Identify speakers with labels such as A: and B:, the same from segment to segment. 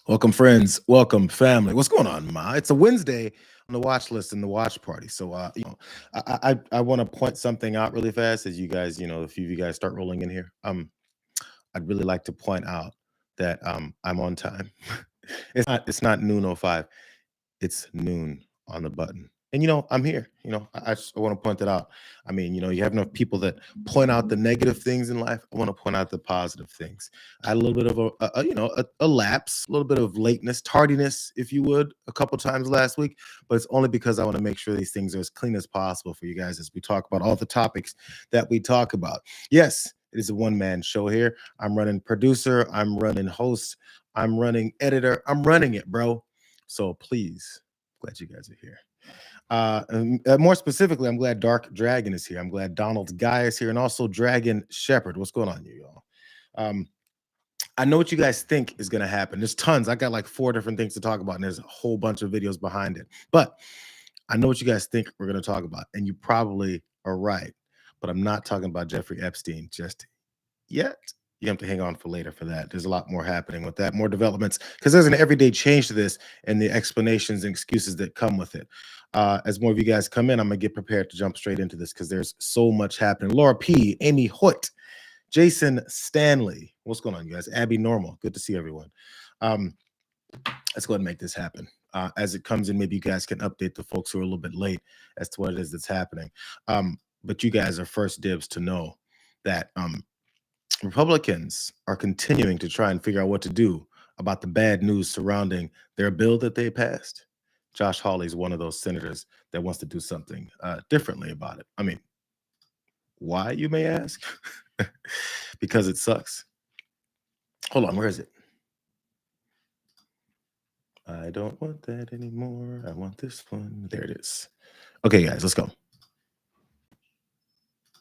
A: Welcome, friends. Welcome, family. What's going on, Ma? It's a Wednesday on the watch list and the watch party. So, I want to point something out really fast as you guys, a few of you guys start rolling in here. I'd really like to point out that I'm on time. It's not noon 05. It's noon on the button. And I'm here. I just want to point that out. I mean, you have enough people that point out the negative things in life. I want to point out the positive things. I had a little bit of a lapse, a little bit of lateness, tardiness, if you would, a couple times last week. But it's only because I want to make sure these things are as clean as possible for you guys as we talk about all the topics that we talk about. Yes, it is a one-man show here. I'm running producer. I'm running host. I'm running editor. I'm running it, bro. So please, glad you guys are here. More specifically, I'm glad Dark Dragon is here. I'm glad Donald Guy is here, and also Dragon Shepherd. What's going on, y'all? I know what you guys think is going to happen. There's tons. I got like 4 different things to talk about, and there's a whole bunch of videos behind it. But I know what you guys think we're going to talk about, and you probably are right. But I'm not talking about Jeffrey Epstein just yet. You have to hang on for later for that. There's a lot more happening with that, more developments, because there's an everyday change to this and the explanations and excuses that come with it. As more of you guys come in, I'm going to get prepared to jump straight into this because there's so much happening. Laura P., Amy Hoyt, Jason Stanley. What's going on, you guys? Abby Normal. Good to see everyone. Let's go ahead and make this happen. As it comes in, maybe you guys can update the folks who are a little bit late as to what it is that's happening. But you guys are first dibs to know that Republicans are continuing to try and figure out what to do about the bad news surrounding their bill that they passed. Josh Hawley is one of those senators that wants to do something differently about it. I mean, why, you may ask? Because it sucks. Hold on, where is it? I don't want that anymore. I want this one. There it is. Okay, guys, let's go.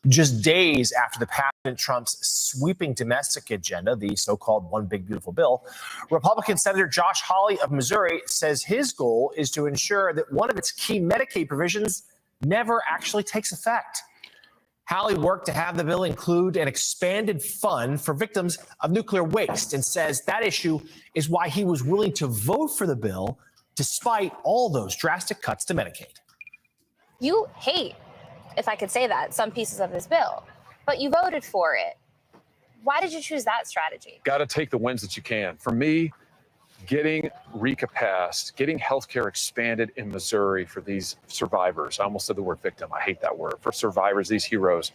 B: Just days after the President Trump's sweeping domestic agenda, the so-called One Big Beautiful Bill, Republican Senator Josh Hawley of Missouri says his goal is to ensure that one of its key Medicaid provisions never actually takes effect. Hawley worked to have the bill include an expanded fund for victims of nuclear waste and says that issue is why he was willing to vote for the bill despite all those drastic cuts to Medicaid.
C: You hate, if I could say that, some pieces of this bill, but you voted for it. Why did you choose that strategy?
D: Got to take the wins that you can. For me, getting RECA passed, getting healthcare expanded in Missouri for these survivors. I almost said the word victim. I hate that word. For survivors, these heroes.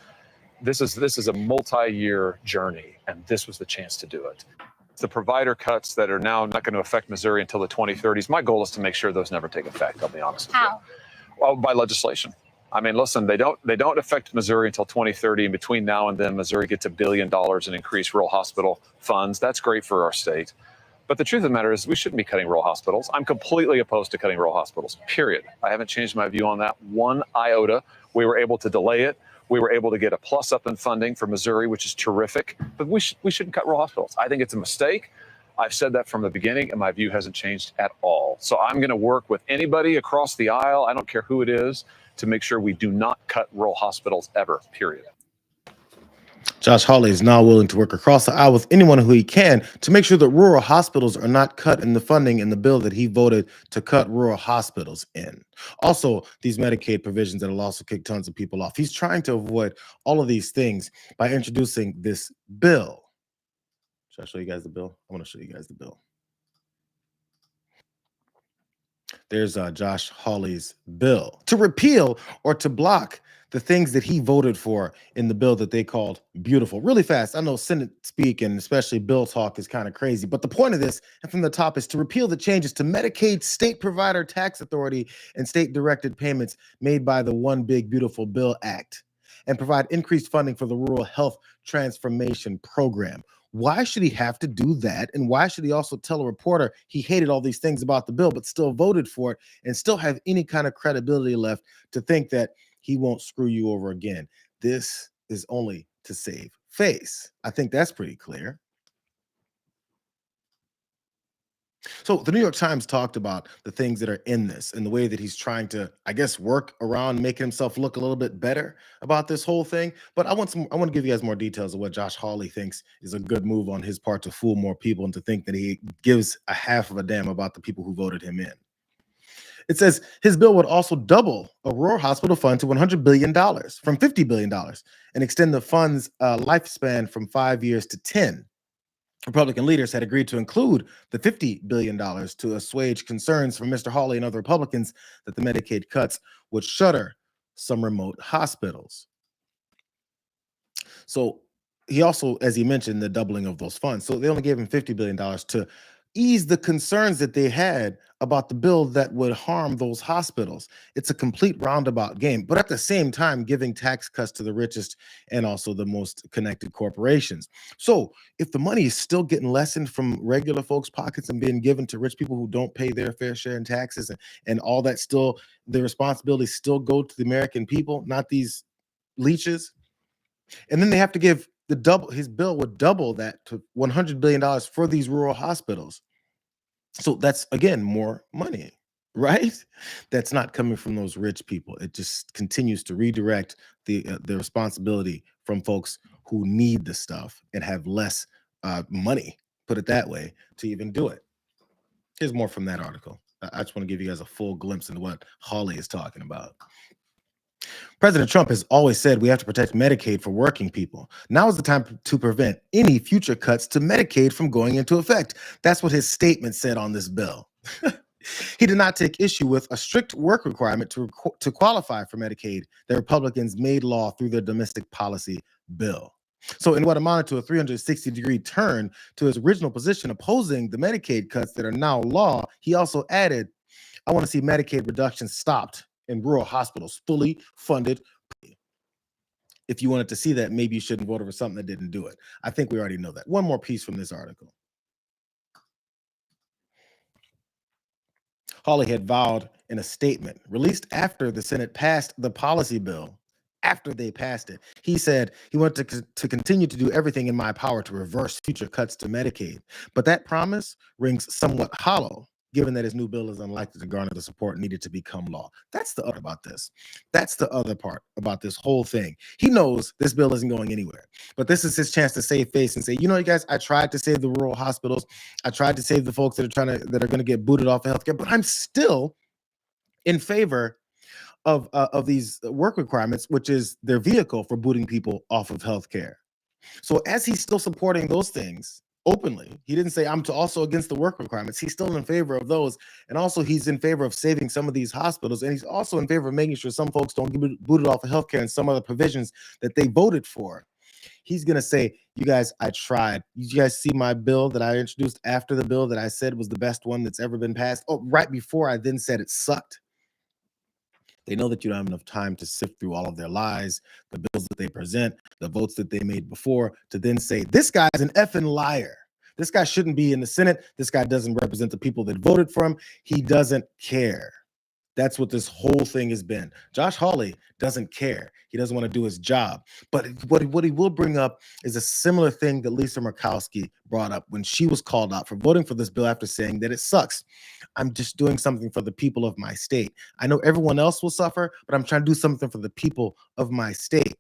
D: This is a multi-year journey, and this was the chance to do it. The provider cuts that are now not going to affect Missouri until the 2030s. My goal is to make sure those never take effect, I'll be honest with you.
C: How?
D: Well, by legislation. I mean, listen, they don't affect Missouri until 2030. And between now and then, Missouri gets $1 billion in increased rural hospital funds. That's great for our state. But the truth of the matter is we shouldn't be cutting rural hospitals. I'm completely opposed to cutting rural hospitals, period. I haven't changed my view on that one iota. We were able to delay it. We were able to get a plus up in funding for Missouri, which is terrific. But we shouldn't cut rural hospitals. I think it's a mistake. I've said that from the beginning, and my view hasn't changed at all. So I'm going to work with anybody across the aisle, I don't care who it is, to make sure we do not cut rural hospitals ever, period.
A: Josh Hawley is now willing to work across the aisle with anyone who he can to make sure that rural hospitals are not cut in the funding in the bill that he voted to cut rural hospitals in. Also, these Medicaid provisions that will also kick tons of people off. He's trying to avoid all of these things by introducing this bill. Should I show you guys the bill? I want to show you guys the bill. There's Josh Hawley's bill to repeal or to block the things that he voted for in the bill that they called beautiful. Really fast. I know Senate speak and especially bill talk is kind of crazy, but the point of this, and from the top, is to repeal the changes to Medicaid, state provider tax authority, and state directed payments made by the One Big Beautiful Bill Act and provide increased funding for the Rural Health Transformation Program. Why should he have to do that? And why should he also tell a reporter he hated all these things about the bill, but still voted for it and still have any kind of credibility left to think that he won't screw you over again? This is only to save face. I think that's pretty clear. So the New York Times talked about the things that are in this and the way that he's trying to, I guess, work around making himself look a little bit better about this whole thing. But I want to give you guys more details of what Josh Hawley thinks is a good move on his part to fool more people and to think that he gives a half of a damn about the people who voted him in. It says his bill would also double a rural hospital fund to $100 billion from $50 billion and extend the fund's lifespan from 5 years to 10. Republican leaders had agreed to include the $50 billion to assuage concerns from Mr. Hawley and other Republicans that the Medicaid cuts would shutter some remote hospitals. So he also, as he mentioned, the doubling of those funds. So they only gave him $50 billion to ease the concerns that they had about the bill that would harm those hospitals. It's a complete roundabout game, but at the same time, giving tax cuts to the richest and also the most connected corporations. So if the money is still getting lessened from regular folks' pockets and being given to rich people who don't pay their fair share in taxes and all that, still the responsibilities still go to the American people, not these leeches. And then they have to give the double, his bill would double that to $100 billion for these rural hospitals. So that's, again, more money, right? That's not coming from those rich people. It just continues to redirect the responsibility from folks who need the stuff and have less money, put it that way, to even do it. Here's more from that article. I just want to give you guys a full glimpse into what Hawley is talking about. President Trump has always said we have to protect Medicaid for working people. Now is the time to prevent any future cuts to Medicaid from going into effect. That's what his statement said on this bill. He did not take issue with a strict work requirement to qualify for Medicaid that Republicans made law through their domestic policy bill. So in what amounted to a 360-degree turn to his original position opposing the Medicaid cuts that are now law, he also added, I want to see Medicaid reductions stopped in rural hospitals, fully funded. If you wanted to see that, maybe you shouldn't vote for something that didn't do it. I think we already know that. One more piece from this article. Hawley had vowed in a statement released after the Senate passed the policy bill. After they passed it, he said he wanted to continue to do everything in my power to reverse future cuts to Medicaid. But that promise rings somewhat hollow, given that his new bill is unlikely to garner the support needed to become law. That's the other about this. That's the other part about this whole thing. He knows this bill isn't going anywhere, but this is his chance to save face and say, you know, you guys, I tried to save the rural hospitals. I tried to save the folks that are going to get booted off of healthcare, but I'm still in favor of these work requirements, which is their vehicle for booting people off of healthcare. So as he's still supporting those things openly, he didn't say I'm also against the work requirements. He's still in favor of those. And also he's in favor of saving some of these hospitals. And he's also in favor of making sure some folks don't get booted off of healthcare and some other provisions that they voted for. He's going to say, you guys, I tried. You guys see my bill that I introduced after the bill that I said was the best one that's ever been passed? Oh, right before I then said it sucked. They know that you don't have enough time to sift through all of their lies, the bills that they present, the votes that they made before, to then say, this guy's an effing liar. This guy shouldn't be in the Senate. This guy doesn't represent the people that voted for him. He doesn't care. That's what this whole thing has been. Josh Hawley doesn't care. He doesn't want to do his job. But what he will bring up is a similar thing that Lisa Murkowski brought up when she was called out for voting for this bill after saying that it sucks. I'm just doing something for the people of my state. I know everyone else will suffer, but I'm trying to do something for the people of my state.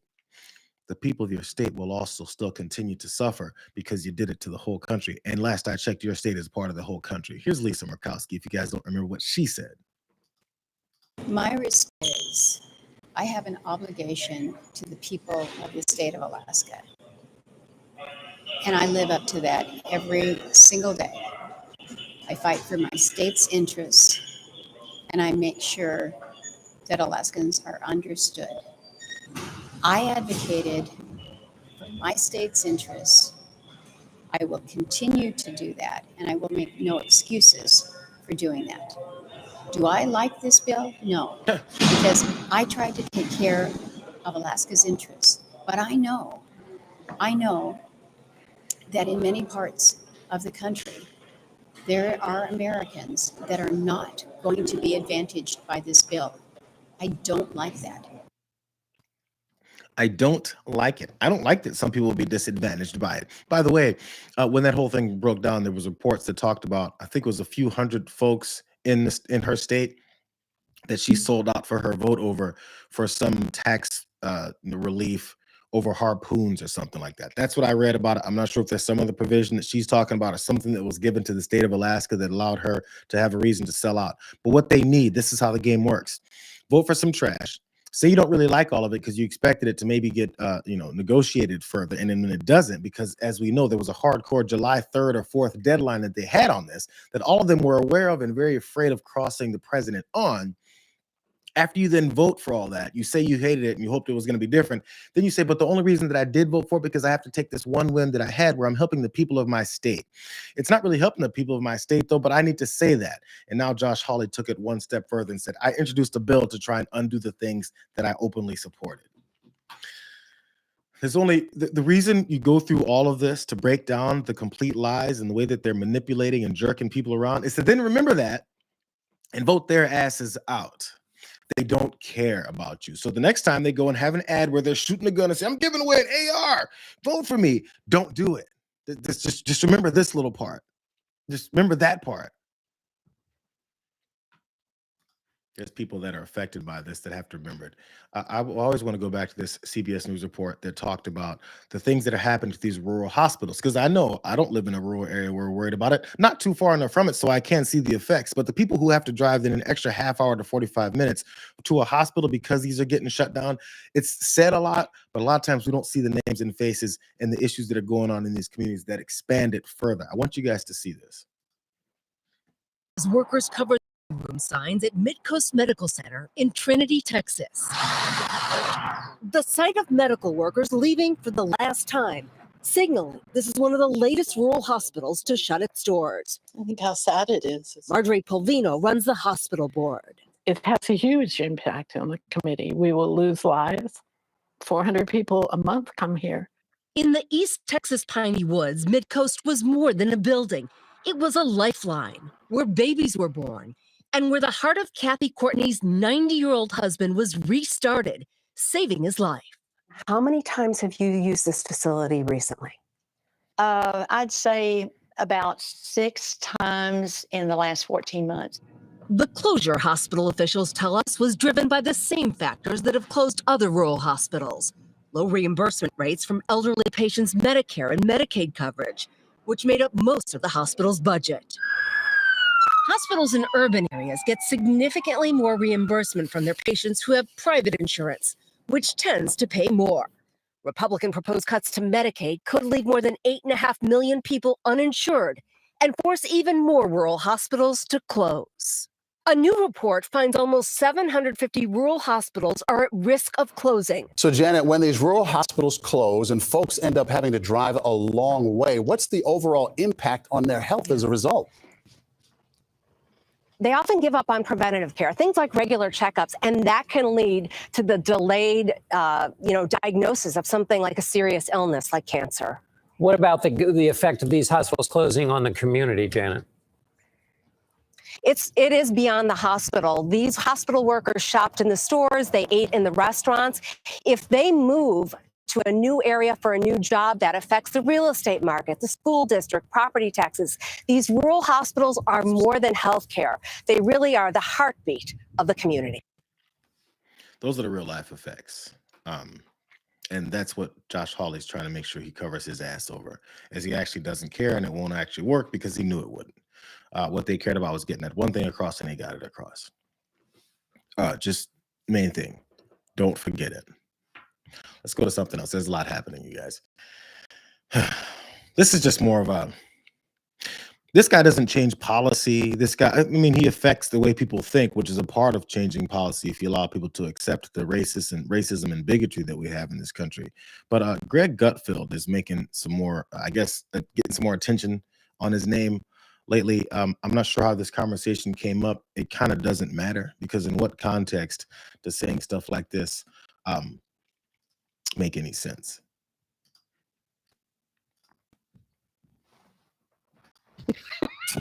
A: The people of your state will also still continue to suffer because you did it to the whole country. And last I checked, your state is part of the whole country. Here's Lisa Murkowski, if you guys don't remember what she said.
E: My response is, I have an obligation to the people of the state of Alaska. And I live up to that every single day. I fight for my state's interests, and I make sure that Alaskans are understood. I advocated for my state's interests. I will continue to do that, and I will make no excuses for doing that. Do I like this bill? No, because I tried to take care of Alaska's interests. But I know that in many parts of the country, there are Americans that are not going to be advantaged by this bill. I don't like that.
A: I don't like it. I don't like that some people will be disadvantaged by it. By the way, when that whole thing broke down, there was reports that talked about, I think it was a few hundred folks in her state that she sold out for her vote over for some tax relief over harpoons or something like that. That's what I read about it. I'm not sure if there's some other provision that she's talking about or something that was given to the state of Alaska that allowed her to have a reason to sell out. But what they need, this is how the game works. Vote for some trash. Say you don't really like all of it because you expected it to maybe get negotiated further, and then when it doesn't, because as we know, there was a hardcore July 3rd or 4th deadline that they had on this that all of them were aware of and very afraid of crossing the president on. After you then vote for all that, you say you hated it and you hoped it was going to be different. Then you say, but the only reason that I did vote for it because I have to take this one win that I had where I'm helping the people of my state. It's not really helping the people of my state, though, but I need to say that. And now Josh Hawley took it one step further and said, I introduced a bill to try and undo the things that I openly supported. There's only the reason you go through all of this to break down the complete lies and the way that they're manipulating and jerking people around is to then remember that and vote their asses out. They don't care about you. So the next time they go and have an ad where they're shooting a gun and say, I'm giving away an AR, vote for me. Don't do it. Just remember this little part. Just remember that part. There's people that are affected by this that have to remember it. I always want to go back to this CBS News report that talked about the things that are happening to these rural hospitals. Because I know I don't live in a rural area where we're worried about it. Not too far enough from it, so I can't see the effects. But the people who have to drive then an extra half hour to 45 minutes to a hospital because these are getting shut down, it's said a lot, but a lot of times we don't see the names and faces and the issues that are going on in these communities that expand it further. I want you guys to see this.
F: As workers cover room signs at Midcoast Medical Center in Trinity, Texas. The sight of medical workers leaving for the last time, signaling this is one of the latest rural hospitals to shut its doors.
G: I think how sad it is.
F: Marjorie Polvino runs the hospital board.
G: It has a huge impact on the committee. We will lose lives. 400 people a month come here.
F: In the East Texas piney woods, Midcoast was more than a building. It was a lifeline where babies were born and where the heart of Kathy Courtney's 90-year-old husband was restarted, saving his life.
H: How many times have you used this facility recently?
I: I'd say about 6 times in the last 14 months.
F: The closure, hospital officials tell us, was driven by the same factors that have closed other rural hospitals. Low reimbursement rates from elderly patients' Medicare and Medicaid coverage, which made up most of the hospital's budget. Hospitals in urban areas get significantly more reimbursement from their patients who have private insurance, which tends to pay more. Republican proposed cuts to Medicaid could leave more than 8.5 million people uninsured and force even more rural hospitals to close. A new report finds almost 750 rural hospitals are at risk of closing.
J: So, Janet, when these rural hospitals close and folks end up having to drive a long way, what's the overall impact on their health as a result?
H: They often give up on preventative care, things like regular checkups, and that can lead to the delayed, diagnosis of something like a serious illness like cancer.
K: What about the effect of these hospitals closing on the community, Janet?
H: It is beyond the hospital. These hospital workers shopped in the stores, they ate in the restaurants. If they move to a new area for a new job, that affects the real estate market, the school district, property taxes. These rural hospitals are more than healthcare. They really are the heartbeat of the community.
A: Those are the real life effects. And that's what Josh Hawley's trying to make sure he covers his ass over, as he actually doesn't care and it won't actually work because he knew it wouldn't. What they cared about was getting that one thing across, and they got it across. Just main thing, don't forget it. Let's go to something else. There's a lot happening, you guys. This is just more of a, this guy doesn't change policy. This guy, I mean, he affects the way people think, which is a part of changing policy if you allow people to accept the racism and bigotry that we have in this country. But Greg Gutfeld is making some more, getting some more attention on his name lately. I'm not sure how this conversation came up. It kind of doesn't matter, because in what context does saying stuff like this make any sense?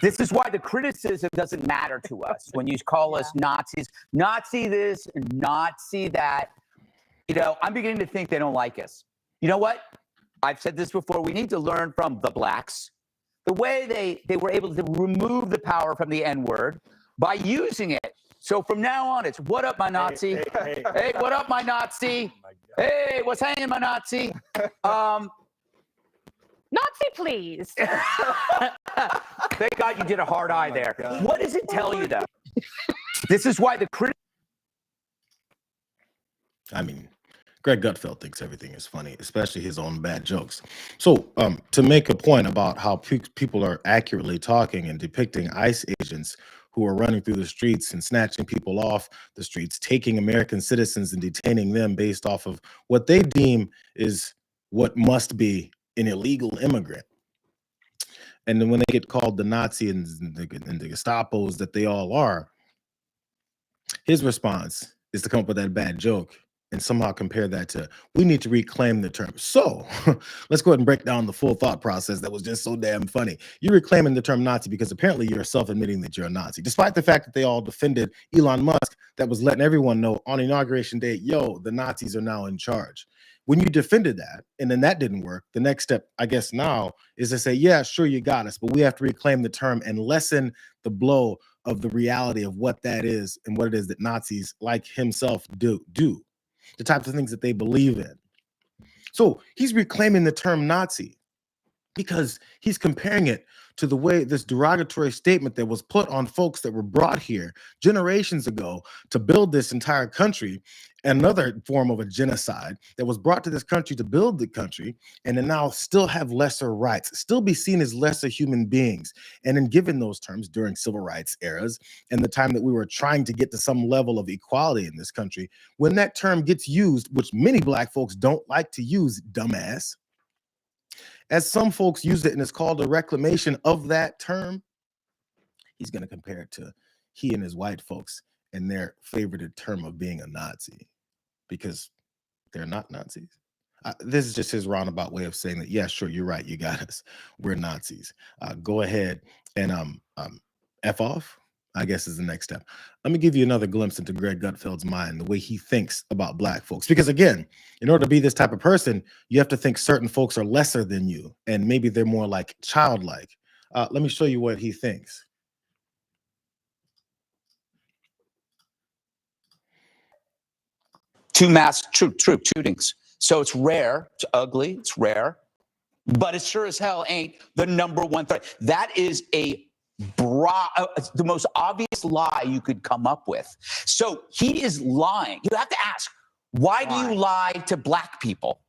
L: This is why the criticism doesn't matter to us when you call us Nazis. Nazi this, Nazi that. I'm beginning to think they don't like us. You know what? I've said this before. We need to learn from the blacks. The way they were able to remove the power from the N-word by using it. So from now on, it's what up, my Nazi? Hey, what up, my Nazi? Hey, what's hanging, my Nazi?
H: Nazi, please.
L: Thank God you did a hard eye there. What does it tell you, though? This is why the
A: I mean, Greg Gutfeld thinks everything is funny, especially his own bad jokes. So to make a point about how people are accurately talking and depicting ICE agents who are running through the streets and snatching people off the streets, taking American citizens and detaining them based off of what they deem is what must be an illegal immigrant. And then when they get called the Nazi and the Gestapos that they all are, his response is to come up with that bad joke and somehow compare that to, we need to reclaim the term. So let's go ahead and break down the full thought process that was just so damn funny. You're reclaiming the term Nazi because apparently you're self-admitting that you're a Nazi, despite the fact that they all defended Elon Musk that was letting everyone know on Inauguration Day, yo, the Nazis are now in charge. When you defended that and then that didn't work, the next step, I guess now, is to say, yeah, sure, you got us, but we have to reclaim the term and lessen the blow of the reality of what that is and what it is that Nazis like himself do. The types of things that they believe in. So he's reclaiming the term Nazi because he's comparing it to the way this derogatory statement that was put on folks that were brought here generations ago to build this entire country, another form of a genocide that was brought to this country to build the country, and to now still have lesser rights, still be seen as lesser human beings. And in given those terms during civil rights eras and the time that we were trying to get to some level of equality in this country, when that term gets used, which many black folks don't like to use, dumbass, as some folks use it and it's called a reclamation of that term, he's going to compare it to he and his white folks and their favorited term of being a Nazi because they're not Nazis. This is just his roundabout way of saying that, yeah, sure, you're right, you got us. We're Nazis. Go ahead and F off, I guess, is the next step. Let me give you another glimpse into Greg Gutfeld's mind, the way he thinks about black folks. Because again, in order to be this type of person, you have to think certain folks are lesser than you, and maybe they're more like childlike. Let me show you what he thinks.
L: two mass troop shootings. So it's rare, it's ugly, it's rare, but it sure as hell ain't the number one threat. That is the most obvious lie you could come up with. So he is lying. You have to ask, why do you lie to black people?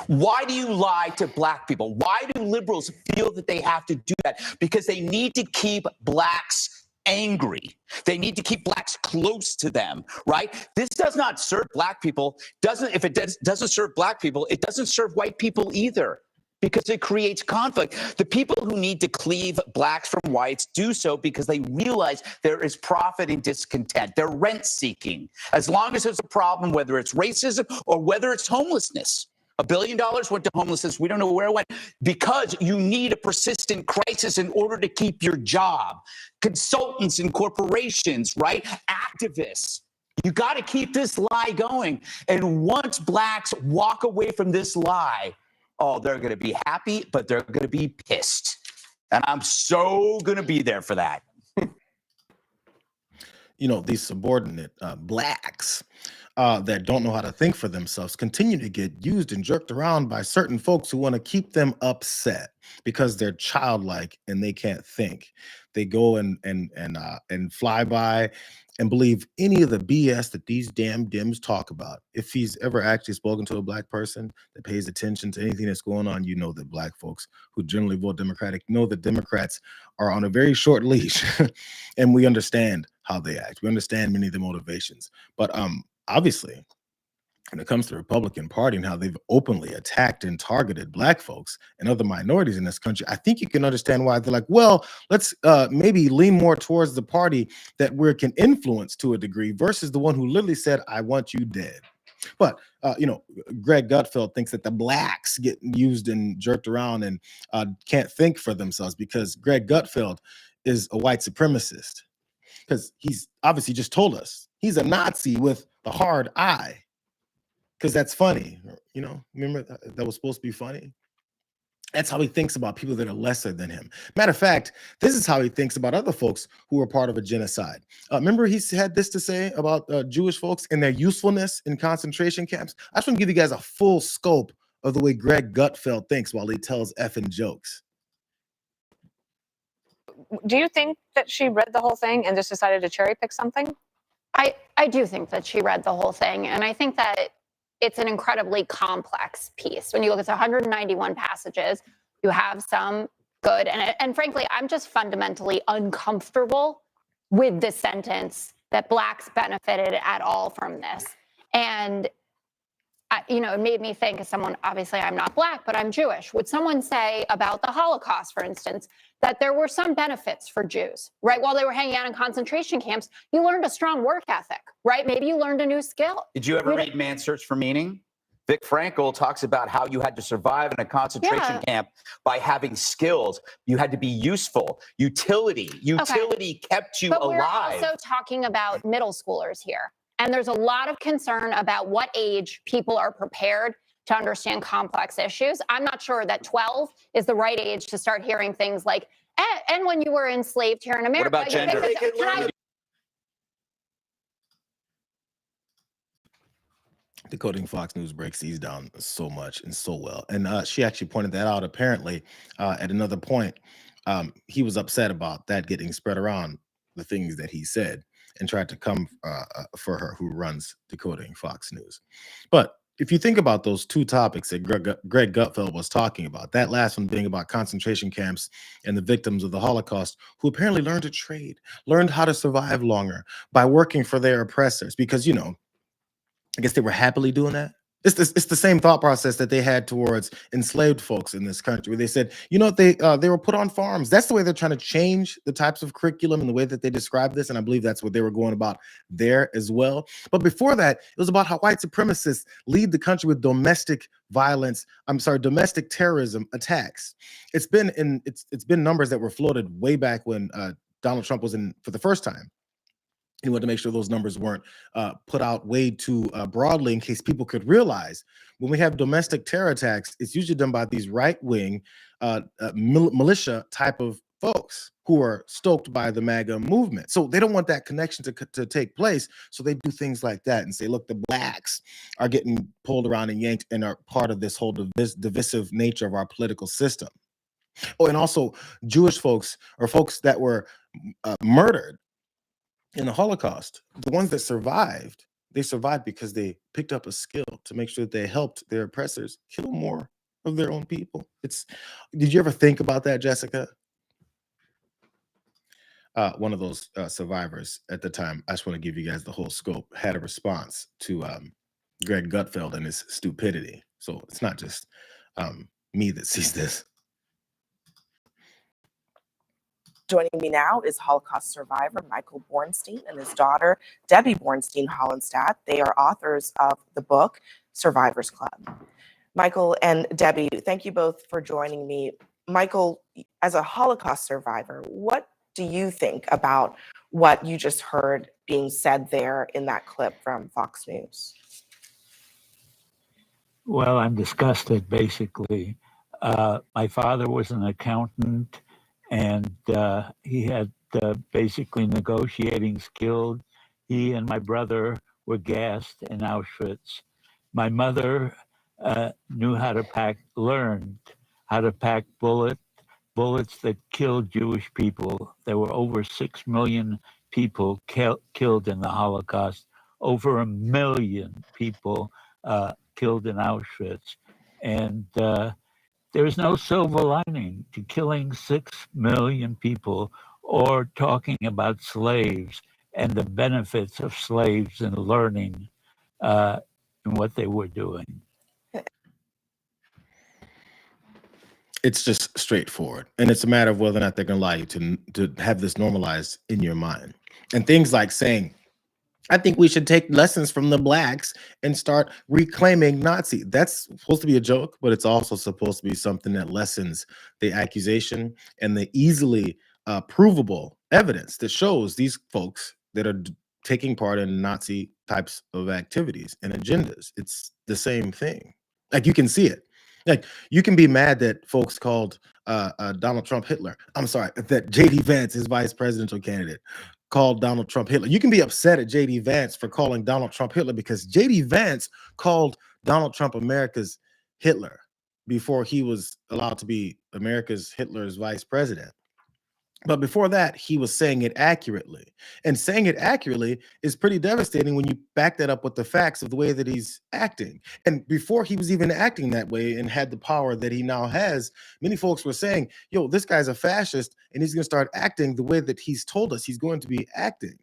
L: Why do you lie to black people? Why do liberals feel that they have to do that? Because they need to keep blacks angry. They need to keep blacks close to them, right? This does not serve black people. If it doesn't serve black people, it doesn't serve white people either, because it creates conflict. The people who need to cleave blacks from whites do so because they realize there is profit in discontent. They're rent seeking. As long as there's a problem, whether it's racism or whether it's homelessness. $1 billion went to homelessness. We don't know where it went, because you need a persistent crisis in order to keep your job. Consultants and corporations, right? Activists. You got to keep this lie going. And once blacks walk away from this lie, oh, they're going to be happy, but they're going to be pissed. And I'm so going to be there for that.
A: You know, these subordinate blacks that don't know how to think for themselves continue to get used and jerked around by certain folks who want to keep them upset because they're childlike and they can't think. They go and fly by and believe any of the BS that these damn Dems talk about. If he's ever actually spoken to a black person that pays attention to anything that's going on, you know that black folks who generally vote Democratic know that Democrats are on a very short leash, and we understand how they act. We understand many of the motivations, but obviously, when it comes to the Republican Party and how they've openly attacked and targeted black folks and other minorities in this country, I think you can understand why they're like, well, let's maybe lean more towards the party that we can influence to a degree versus the one who literally said, I want you dead. But, you know, Greg Gutfeld thinks that the blacks get used and jerked around and can't think for themselves because Greg Gutfeld is a white supremacist, because he's obviously just told us he's a Nazi with the hard I. because that's funny. Remember that was supposed to be funny? That's how he thinks about people that are lesser than him. Matter of fact, this is how he thinks about other folks who were part of a genocide. Remember, he had this to say about Jewish folks and their usefulness in concentration camps. I just want to give you guys a full scope of the way Greg Gutfeld thinks while he tells effing jokes.
M: Do you think that she read the whole thing and just decided to cherry pick something?
N: I do think that she read the whole thing. And I think that it's an incredibly complex piece. When you look at the 191 passages, you have some good. And frankly, I'm just fundamentally uncomfortable with the sentence that Blacks benefited at all from this. And, it made me think, as someone, obviously I'm not Black, but I'm Jewish. Would someone say about the Holocaust, for instance, that there were some benefits for Jews, right? While they were hanging out in concentration camps, you learned a strong work ethic, right? Maybe you learned a new skill.
L: Did you ever read Man's Search for Meaning? Vic Frankl talks about how you had to survive in a concentration camp by having skills. You had to be useful. Utility kept you
N: but
L: alive.
N: We're also talking about middle schoolers here. And there's a lot of concern about what age people are prepared to understand complex issues. I'm not sure that 12 is the right age to start hearing things like, and when you were enslaved here in America.
L: What about gender?
A: Decoding Fox News breaks these down so much and so well. And she actually pointed that out. Apparently, at another point, he was upset about that getting spread around, the things that he said, and tried to come for her, who runs Decoding Fox News. But if you think about those two topics that Greg Gutfeld was talking about, that last one being about concentration camps and the victims of the Holocaust, who apparently learned to trade, learned how to survive longer by working for their oppressors, because, I guess they were happily doing that. It's the same thought process that they had towards enslaved folks in this country, where they said, they were put on farms. That's the way they're trying to change the types of curriculum and the way that they describe this. And I believe that's what they were going about there as well. But before that, it was about how white supremacists lead the country with domestic terrorism attacks. It's been numbers that were floated way back when Donald Trump was in for the first time. He wanted to make sure those numbers weren't put out way too broadly, in case people could realize when we have domestic terror attacks, it's usually done by these right-wing militia type of folks who are stoked by the MAGA movement. So they don't want that connection to take place. So they do things like that and say, look, the Blacks are getting pulled around and yanked and are part of this whole divisive nature of our political system. Oh, and also Jewish folks, or folks that were murdered in the Holocaust, the ones that survived, they survived because they picked up a skill to make sure that they helped their oppressors kill more of their own people. Did you ever think about that, Jessica? One of those survivors at the time, I just want to give you guys the whole scope, had a response to Greg Gutfeld and his stupidity. So it's not just me that sees this.
O: Joining me now is Holocaust survivor Michael Bornstein and his daughter, Debbie Bornstein Hollenstadt. They are authors of the book, Survivors Club. Michael and Debbie, thank you both for joining me. Michael, as a Holocaust survivor, what do you think about what you just heard being said there in that clip from Fox News?
P: Well, I'm disgusted, basically. My father was an accountant, and he had basically negotiating skills. He and my brother were gassed in Auschwitz. My mother learned how to pack bullets that killed Jewish people. There were over 6 million people killed in the Holocaust, over 1 million people killed in Auschwitz. And there's no silver lining to killing 6 million people or talking about slaves and the benefits of slaves and learning and what they were doing.
A: It's just straightforward. And it's a matter of whether or not they're going to allow you to have this normalized in your mind. And things like saying, I think we should take lessons from the Blacks and start reclaiming Nazi. That's supposed to be a joke, but it's also supposed to be something that lessens the accusation and the easily provable evidence that shows these folks that are taking part in Nazi types of activities and agendas. It's the same thing. Like, you can see it. Like, you can be mad that folks called Donald Trump Hitler. I'm sorry, that JD Vance, his vice presidential candidate, called Donald Trump Hitler. You can be upset at JD Vance for calling Donald Trump Hitler because JD Vance called Donald Trump America's Hitler before he was allowed to be Hitler's vice president. But before that, he was saying it accurately. And saying it accurately is pretty devastating when you back that up with the facts of the way that he's acting. And before he was even acting that way and had the power that he now has, many folks were saying, yo, this guy's a fascist and he's going to start acting the way that he's told us he's going to be acting.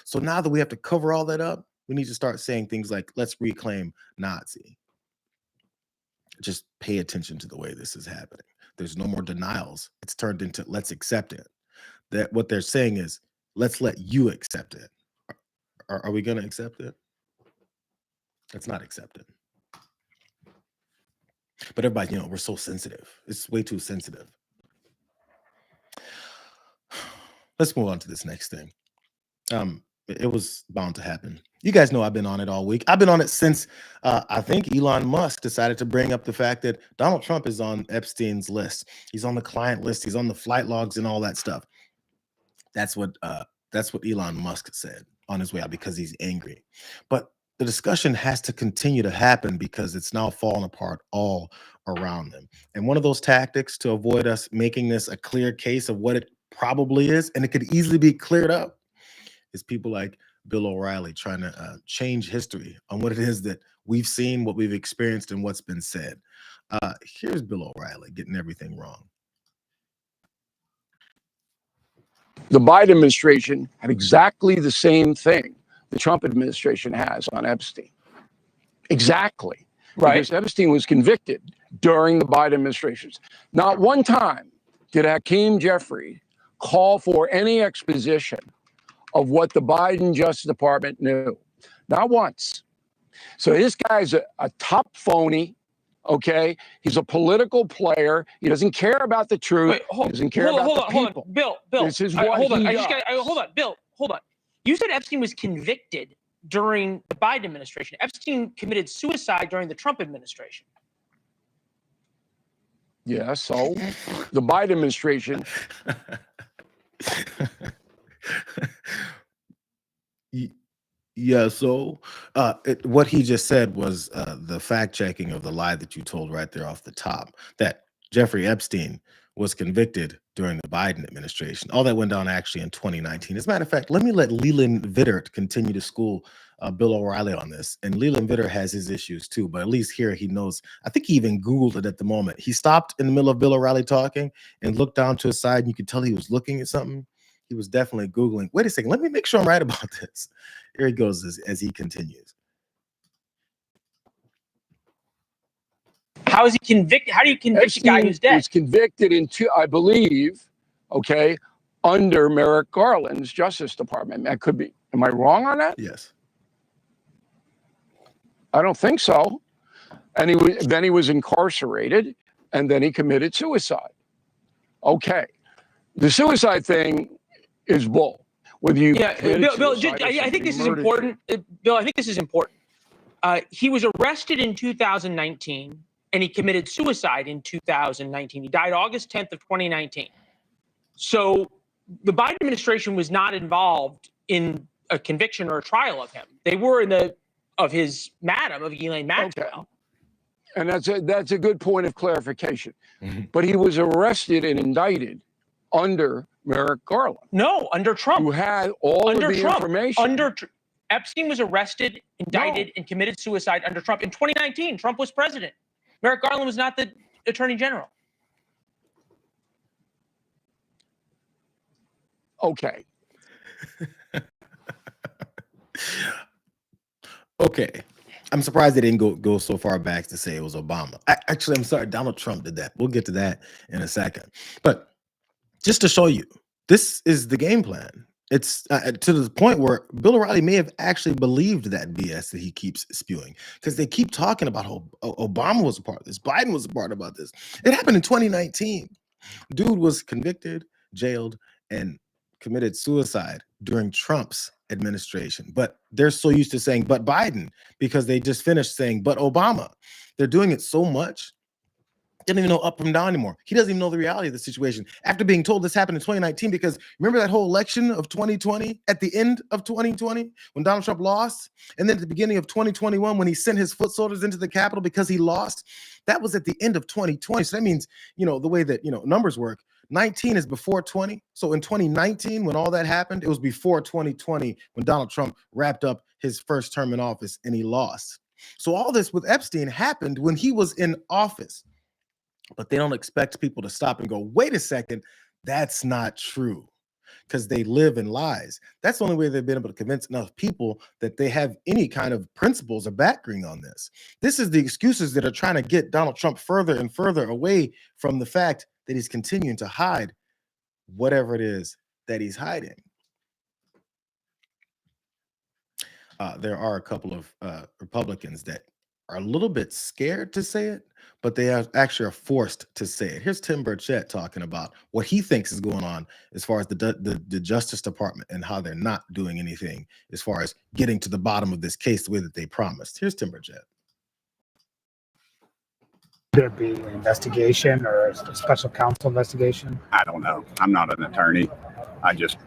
A: So now that we have to cover all that up, we need to start saying things like, let's reclaim Nazi. Just pay attention to the way this is happening. There's no more denials. It's turned into let's accept it. That what they're saying is, let's let you accept it. Are we going to accept it? Let's not accept it. But everybody, we're so sensitive. It's way too sensitive. Let's move on to this next thing. It was bound to happen. You guys know I've been on it all week. I've been on it since I think Elon Musk decided to bring up the fact that Donald Trump is on Epstein's list. He's on the client list. He's on the flight logs and all that stuff. That's what Elon Musk said on his way out because he's angry. But the discussion has to continue to happen because it's now falling apart all around them. And one of those tactics to avoid us making this a clear case of what it probably is, and it could easily be cleared up, is people like Bill O'Reilly trying to change history on what it is that we've seen, what we've experienced, and what's been said. Here's Bill O'Reilly getting everything wrong.
Q: The Biden administration had exactly the same thing the Trump administration has on Epstein. Exactly. Right. Because Epstein was convicted during the Biden administration. Not one time did Hakeem Jeffrey call for any exposition of what the Biden Justice Department knew. Not once. So this guy's a top phony. Okay, he's a political player. He doesn't care about the truth.
R: Wait,
Q: he doesn't care about the people.
R: Bill.
Q: This is what
R: hold on.
Q: he
R: Hold on, Bill. Hold on. You said Epstein was convicted during the Biden administration. Epstein committed suicide during the Trump administration.
Q: Yeah. So the Biden administration.
A: Yeah, so what he just said was the fact checking of the lie that you told right there off the top, that Jeffrey Epstein was convicted during the Biden administration. All that went down actually in 2019. As a matter of fact, let me let Leland Vittert continue to school Bill O'Reilly on this. And Leland Vittert has his issues too, but at least here he knows. I think he even Googled it at the moment. He stopped in the middle of Bill O'Reilly talking and looked down to his side, and you could tell he was looking at something. He was definitely Googling. Wait a second, let me make sure I'm right about this. Here he goes as he continues.
R: How is he convicted? How do you convict a guy who's dead?
Q: He was convicted I believe, okay, under Merrick Garland's Justice Department. That could be. Am I wrong on that?
A: Yes.
Q: I don't think so. And then he was incarcerated, and then he committed suicide. Okay. The suicide thing is bull. Whether you
R: Bill, I think this is important. Bill, I think this is important. He was arrested in 2019, and he committed suicide in 2019. He died August 10th of 2019. So the Biden administration was not involved in a conviction or a trial of him. They were of Elaine Maxwell.
Q: Okay. And that's a good point of clarification. Mm-hmm. But he was arrested and indicted under Merrick Garland.
R: No, under Trump.
Q: Who had all of the information.
R: Epstein was arrested, indicted, and committed suicide under Trump. In 2019, Trump was president. Merrick Garland was not the attorney general.
Q: Okay.
A: Okay. I'm surprised they didn't go so far back to say it was Obama. Actually, I'm sorry, Donald Trump did that. We'll get to that in a second. But just to show you, this is the game plan. It's to the point where Bill O'Reilly may have actually believed that BS that he keeps spewing, because they keep talking about how Obama was a part of this, Biden was a part about this. It happened in 2019. Dude was convicted, jailed, and committed suicide during Trump's administration. But they're so used to saying, but Biden, because they just finished saying, but Obama. They're doing it so much. He doesn't even know up from down anymore. He doesn't even know the reality of the situation after being told this happened in 2019. Because remember that whole election of 2020, at the end of 2020, when Donald Trump lost, and then at the beginning of 2021, when he sent his foot soldiers into the Capitol because he lost, that was at the end of 2020. So that means, the way that, numbers work, 19 is before 20. So in 2019, when all that happened, it was before 2020 when Donald Trump wrapped up his first term in office and he lost. So all this with Epstein happened when he was in office. But they don't expect people to stop and go, wait a second, that's not true, because they live in lies. That's the only way they've been able to convince enough people that they have any kind of principles or background on this. This is the excuses that are trying to get Donald Trump further and further away from the fact that he's continuing to hide whatever it is that he's hiding. There are a couple of Republicans that are a little bit scared to say it, but they actually are forced to say it. Here's Tim Burchett talking about what he thinks is going on as far as the Justice Department and how they're not doing anything as far as getting to the bottom of this case the way that they promised. Here's Tim Burchett.
S: There be an investigation or a special counsel investigation?
T: I don't know. I'm not an attorney. I just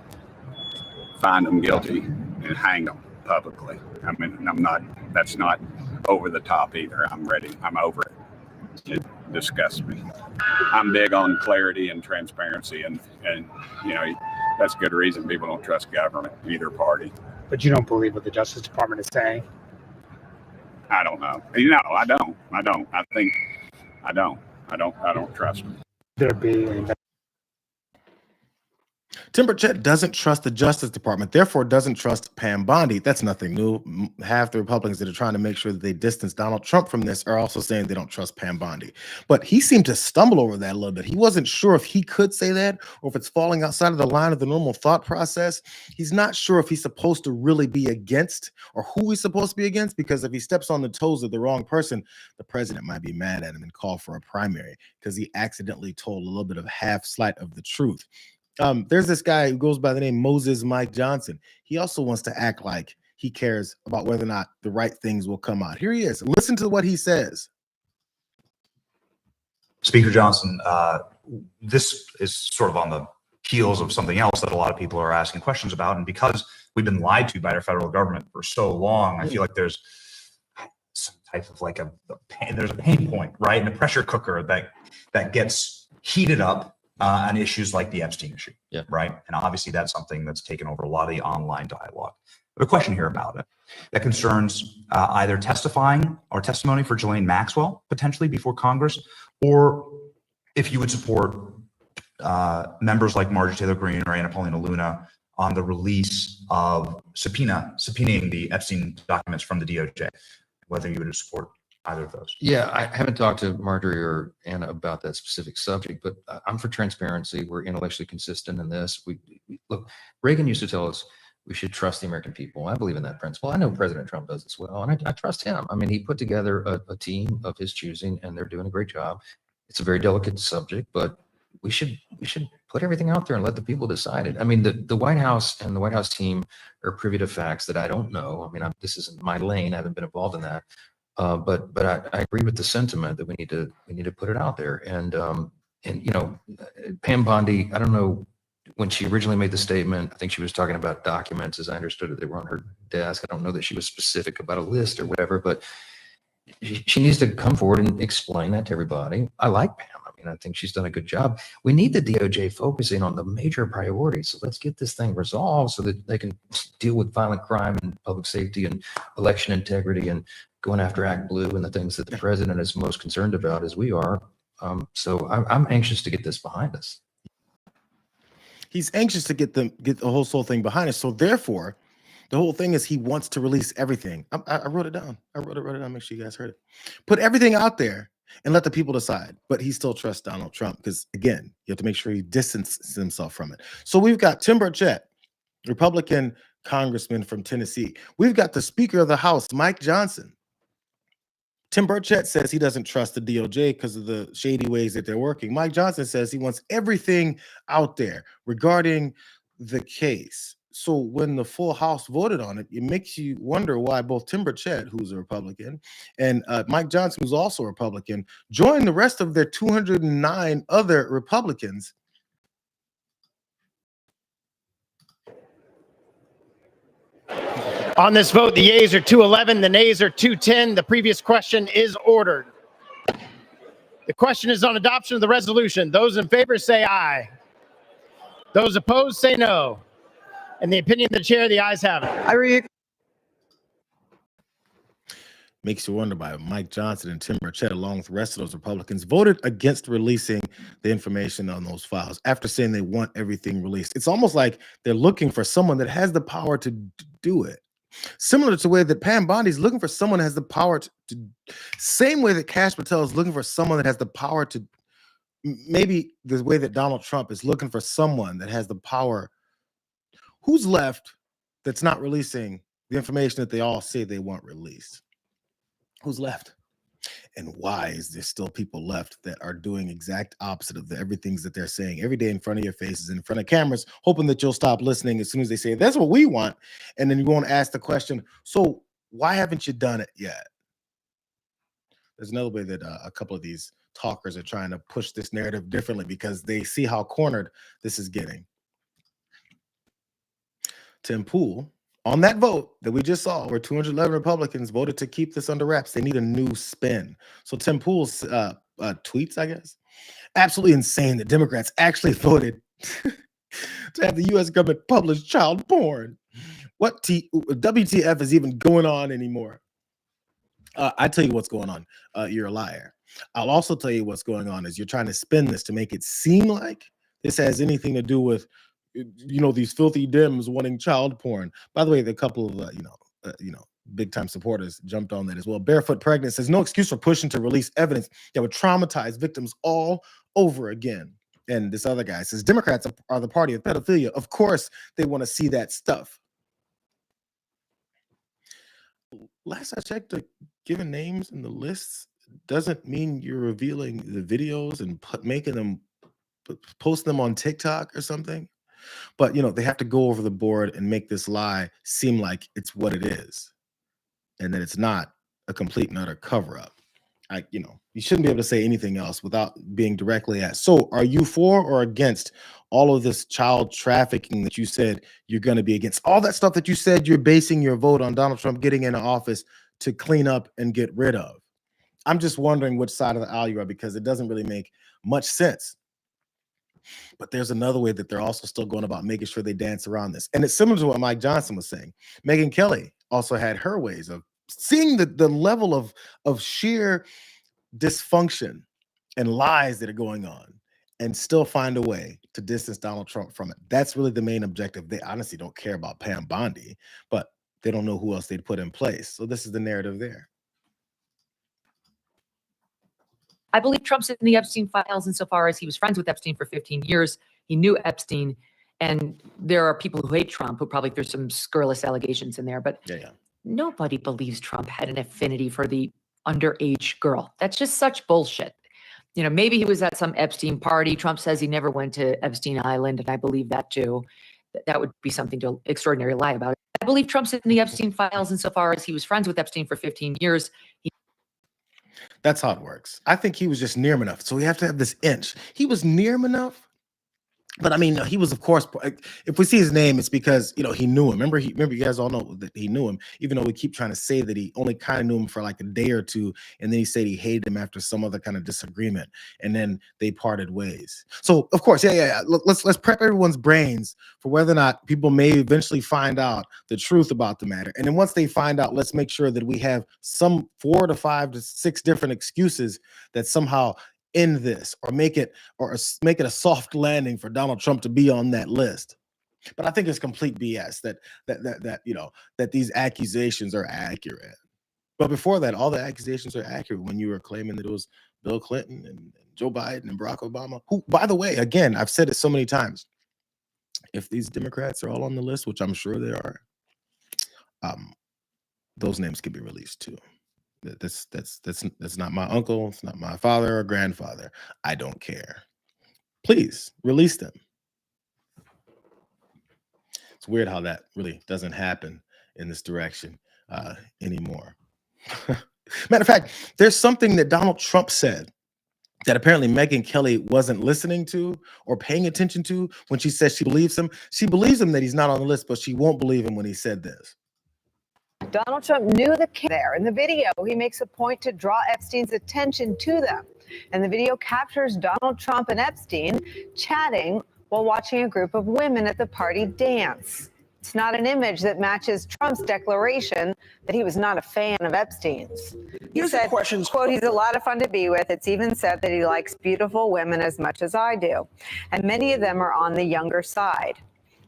T: find them guilty and hang them publicly. I mean, that's not over the top either. I'm ready. I'm over it. It disgusts me. I'm big on clarity and transparency, and that's good reason people don't trust government, either party.
S: But you don't believe what the Justice Department is saying?
T: I don't know. I don't. I don't trust them.
S: There be an
A: Tim Burchett doesn't trust the Justice Department, therefore doesn't trust Pam Bondi. That's nothing new. Half the Republicans that are trying to make sure that they distance Donald Trump from this are also saying they don't trust Pam Bondi. But he seemed to stumble over that a little bit. He wasn't sure if he could say that or if it's falling outside of the line of the normal thought process. He's not sure if he's supposed to really be against or who he's supposed to be against, because if he steps on the toes of the wrong person, the president might be mad at him and call for a primary because he accidentally told a little bit of half slight of the truth. There's this guy who goes by the name Moses Mike Johnson. He also wants to act like he cares about whether or not the right things will come out. Here he is. Listen to what he says.
U: Speaker Johnson, this is sort of on the heels of something else that a lot of people are asking questions about. And because we've been lied to by our federal government for so long, I feel like there's some type of like there's a pain point, right? And a pressure cooker that gets heated up on issues like the Epstein issue, right? And obviously that's something that's taken over a lot of the online dialogue. But a question here about it that concerns either testifying or testimony for Ghislaine Maxwell potentially before Congress, or if you would support members like Marjorie Taylor Greene or Anna Paulina Luna on the release of subpoenaing the Epstein documents from the DOJ, whether you would support either of those.
V: Yeah, I haven't talked to Marjorie or Anna about that specific subject, but I'm for transparency. We're intellectually consistent in this. We look, Reagan used to tell us we should trust the American people. I believe in that principle. I know President Trump does as well, and I trust him. I mean, he put together a team of his choosing, and they're doing a great job. It's a very delicate subject, but we should put everything out there and let the people decide it. I mean, the White House and the White House team are privy to facts that I don't know. I mean, this isn't my lane. I haven't been involved in that. But I agree with the sentiment that we need to put it out there. And Pam Bondi, I don't know, when she originally made the statement, I think she was talking about documents, as I understood it, they were on her desk. I don't know that she was specific about a list or whatever, but she needs to come forward and explain that to everybody. I like Pam. I mean, I think she's done a good job. We need the DOJ focusing on the major priorities. So let's get this thing resolved so that they can deal with violent crime and public safety and election integrity and going after Act Blue and the things that the president is most concerned about, as we are. So I'm anxious to get this behind us.
A: He's anxious to get the whole thing behind us. So therefore, the whole thing is he wants to release everything. I wrote it down. I wrote it down. Make sure you guys heard it. Put everything out there and let the people decide. But he still trusts Donald Trump because, again, you have to make sure he distances himself from it. So we've got Tim Burchett, Republican congressman from Tennessee. We've got the Speaker of the House, Mike Johnson. Tim Burchett says he doesn't trust the DOJ because of the shady ways that they're working. Mike Johnson says he wants everything out there regarding the case. So when the full House voted on it, it makes you wonder why both Tim Burchett, who's a Republican, and Mike Johnson, who's also a Republican, joined the rest of their 209 other Republicans.
B: On this vote, the yeas are 211, the nays are 210. The previous question is ordered. The question is on adoption of the resolution. Those in favor say aye. Those opposed say no. In the opinion of the chair, the ayes have it.
A: Makes you wonder why Mike Johnson and Tim Burchett, along with the rest of those Republicans, voted against releasing the information on those files after saying they want everything released. It's almost like they're looking for someone that has the power to do it. Similar to the way that Pam Bondi is looking for someone that has the power to same way that Kash Patel is looking for someone that has the power to, maybe the way that Donald Trump is looking for someone that has the power. Who's left that's not releasing the information that they all say they want released? Who's left? And why is there still people left that are doing exact opposite of everything that they're saying every day in front of your faces, in front of cameras, hoping that you'll stop listening as soon as they say, that's what we want. And then you want to ask the question, so why haven't you done it yet? There's another way that a couple of these talkers are trying to push this narrative differently because they see how cornered this is getting. Tim Pool, on that vote that we just saw, where 211 Republicans voted to keep this under wraps, they need a new spin. So Tim Pool's tweets, I guess, absolutely insane that Democrats actually voted to have the U.S. government publish child porn. What WTF is even going on anymore? I tell you what's going on. You're a liar. I'll also tell you what's going on is you're trying to spin this to make it seem like this has anything to do with, these filthy Dems wanting child porn. By the way, the couple of, big time supporters jumped on that as well. Barefoot Pregnant says no excuse for pushing to release evidence that would traumatize victims all over again. And this other guy says Democrats are the party of pedophilia. Of course, they want to see that stuff. Last I checked, giving names in the lists doesn't mean you're revealing the videos and making them post them on TikTok or something. But they have to go over the board and make this lie seem like it's what it is, and that it's not a complete and utter cover-up. You shouldn't be able to say anything else without being directly asked. So, are you for or against all of this child trafficking that you said you're going to be against? All that stuff that you said you're basing your vote on Donald Trump getting into office to clean up and get rid of. I'm just wondering which side of the aisle you are, because it doesn't really make much sense. But there's another way that they're also still going about making sure they dance around this. And it's similar to what Mike Johnson was saying. Megyn Kelly also had her ways of seeing the level of sheer dysfunction and lies that are going on and still find a way to distance Donald Trump from it. That's really the main objective. They honestly don't care about Pam Bondi, but they don't know who else they'd put in place. So this is the narrative there.
C: I believe Trump's in the Epstein files insofar as he was friends with Epstein for 15 years. He knew Epstein, and there are people who hate Trump who probably there's some scurrilous allegations in there, but nobody believes Trump had an affinity for the underage girl. That's just such bullshit. Maybe he was at some Epstein party. Trump says he never went to Epstein Island, and I believe that too. That would be something to extraordinarily lie about. I believe Trump's in the Epstein files insofar as he was friends with Epstein for 15 years.
A: That's how it works. I think he was just near him enough. So we have to have this inch. He was near him enough. But I mean, he was, of course, if we see his name, it's because, he knew him. Remember, you guys all know that he knew him, even though we keep trying to say that he only kind of knew him for like a day or two. And then he said he hated him after some other kind of disagreement. And then they parted ways. So, of course, Look, let's prep everyone's brains for whether or not people may eventually find out the truth about the matter. And then once they find out, let's make sure that we have some 4 to 5 to 6 different excuses that somehow end this or make it a soft landing for Donald Trump to be on that list. But I think it's complete BS that these accusations are accurate. But before that, all the accusations are accurate when you were claiming that it was Bill Clinton and Joe Biden and Barack Obama, who, by the way, again, I've said it so many times, if these Democrats are all on the list, which I'm sure they are, those names can be released too. That's not my uncle. It's not my father or grandfather. I don't care. Please release them. It's weird how that really doesn't happen in this direction anymore. Matter of fact, there's something that Donald Trump said that apparently Megyn Kelly wasn't listening to or paying attention to when she says she believes him. She believes him that he's not on the list, but she won't believe him when he said this.
D: Donald Trump knew the case there. In the video, he makes a point to draw Epstein's attention to them. And the video captures Donald Trump and Epstein chatting while watching a group of women at the party dance. It's not an image that matches Trump's declaration that he was not a fan of Epstein's. He said, quote, he's a lot of fun to be with. It's even said that he likes beautiful women as much as I do. And many of them are on the younger side.